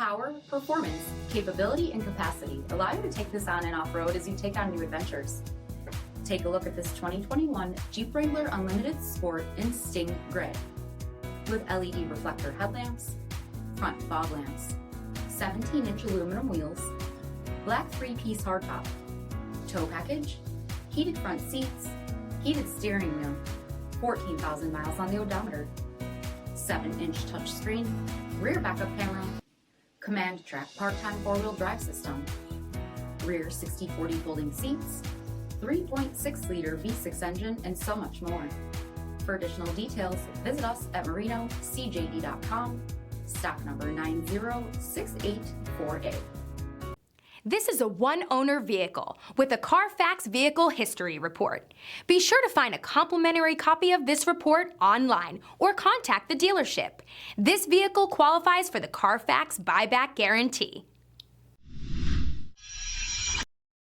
Power, performance, capability, and capacity allow you to take this on and off-road as you take on new adventures. Take a look at this 2021 Jeep Wrangler Unlimited Sport in Sting Gray. With LED reflector headlamps, front fog lamps, 17-inch aluminum wheels, black 3-piece hardtop, tow package, heated front seats, heated steering wheel, 14,000 miles on the odometer, 7-inch touchscreen, rear backup camera, command track part-time 4-wheel drive system, rear 60/40 folding seats, 3.6-liter V6 engine, and so much more. For additional details, visit us at marinocjd.com, stock number 906848. This is a one-owner vehicle with a CARFAX Vehicle History Report. Be sure to find a complimentary copy of this report online or contact the dealership. This vehicle qualifies for the CARFAX Buyback Guarantee.